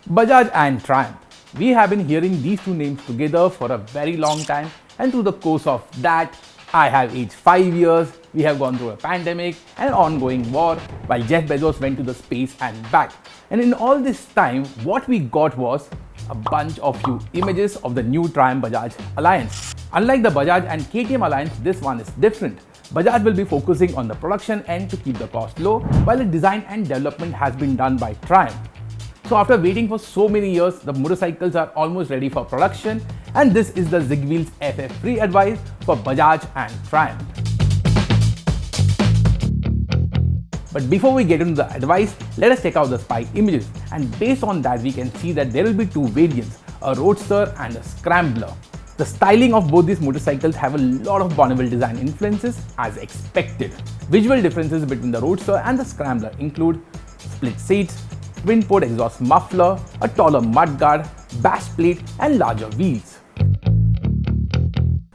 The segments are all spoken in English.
Bajaj and Triumph. We have been hearing these two names together for a very long time, and through the course of that, I have aged 5 years, we have gone through a pandemic and an ongoing war, while Jeff Bezos went to the space and back. And in all this time, what we got was a bunch of few images of the new Triumph-Bajaj alliance. Unlike the Bajaj and KTM alliance, this one is different. Bajaj will be focusing on the production end to keep the cost low, while the design and development has been done by Triumph. So after waiting for so many years, the motorcycles are almost ready for production, and this is the ZigWheels FF free advice for Bajaj and Triumph. But before we get into the advice, let us check out the spy images, and based on that we can see that there will be two variants, a Roadster and a Scrambler. The styling of both these motorcycles have a lot of Bonneville design influences as expected. Visual differences between the Roadster and the Scrambler include split seats, twin port exhaust muffler, a taller mudguard, bash plate and larger wheels.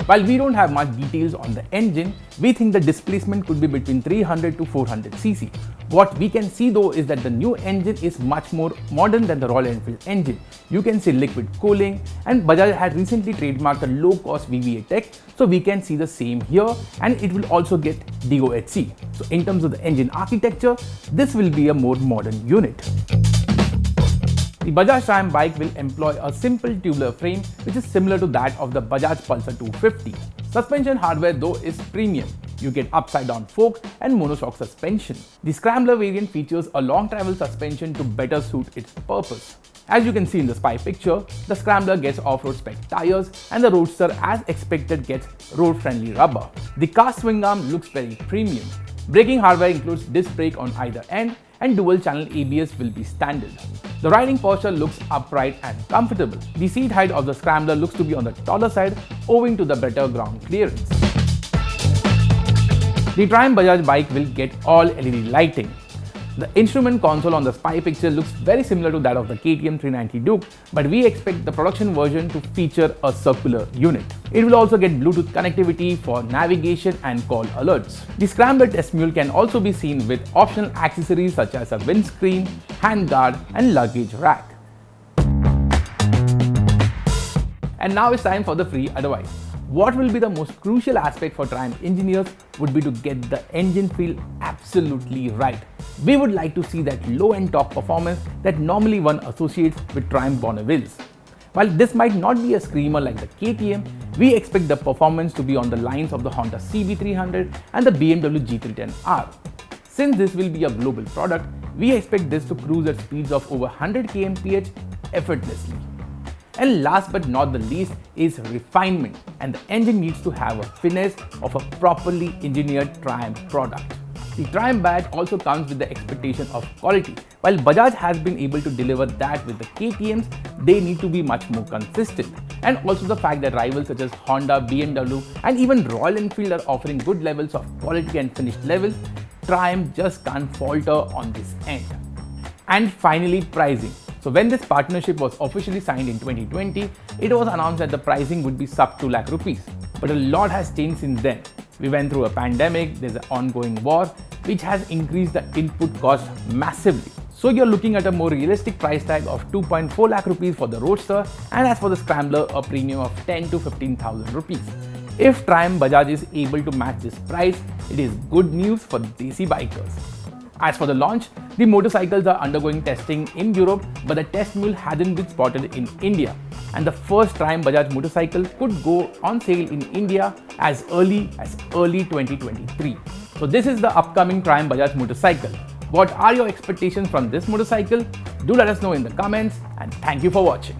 While we don't have much details on the engine, we think the displacement could be between 300 to 400 cc. What we can see though is that the new engine is much more modern than the Royal Enfield engine. You can see liquid cooling, and Bajaj had recently trademarked a low-cost VVA tech, so we can see the same here, and it will also get DOHC. So in terms of the engine architecture, this will be a more modern unit. The Bajaj Triumph bike will employ a simple tubular frame which is similar to that of the Bajaj Pulsar 250. Suspension hardware though is premium. You get upside down fork and monoshock suspension. The Scrambler variant features a long travel suspension to better suit its purpose. As you can see in the spy picture, the Scrambler gets off-road spec tires and the Roadster as expected gets road-friendly rubber. The cast swing arm looks very premium. Braking hardware includes disc brake on either end, and dual-channel ABS will be standard. The riding posture looks upright and comfortable. The seat height of the Scrambler looks to be on the taller side owing to the better ground clearance. The Triumph Bajaj bike will get all LED lighting. The instrument console on the spy picture looks very similar to that of the KTM 390 Duke, but we expect the production version to feature a circular unit. It will also get Bluetooth connectivity for navigation and call alerts. The Scrambler test mule can also be seen with optional accessories such as a windscreen, handguard and luggage rack. And now it's time for the free advice. What will be the most crucial aspect for Triumph engineers would be to get the engine feel absolutely right. We would like to see that low-end torque performance that normally one associates with Triumph Bonnevilles. While this might not be a screamer like the KTM, we expect the performance to be on the lines of the Honda CB300 and the BMW G310R. Since this will be a global product, we expect this to cruise at speeds of over 100 kmph effortlessly. And last but not the least is refinement, and the engine needs to have a finesse of a properly engineered Triumph product. The Triumph badge also comes with the expectation of quality. While Bajaj has been able to deliver that with the KTMs, they need to be much more consistent. And also the fact that rivals such as Honda, BMW and even Royal Enfield are offering good levels of quality and finished levels, Triumph just can't falter on this end. And finally, pricing. So when this partnership was officially signed in 2020, it was announced that the pricing would be sub 2 lakh rupees. But a lot has changed since then. We went through a pandemic, there's an ongoing war, which has increased the input cost massively. So you're looking at a more realistic price tag of 2.4 lakh rupees for the Roadster, and as for the Scrambler, a premium of 10 to 15,000 rupees. If Triumph Bajaj is able to match this price, it is good news for Desi bikers. As for the launch, the motorcycles are undergoing testing in Europe, but the test mule hasn't been spotted in India. And the first Triumph Bajaj motorcycle could go on sale in India as early 2023. So this is the upcoming Triumph Bajaj motorcycle. What are your expectations from this motorcycle? Do let us know in the comments, and thank you for watching.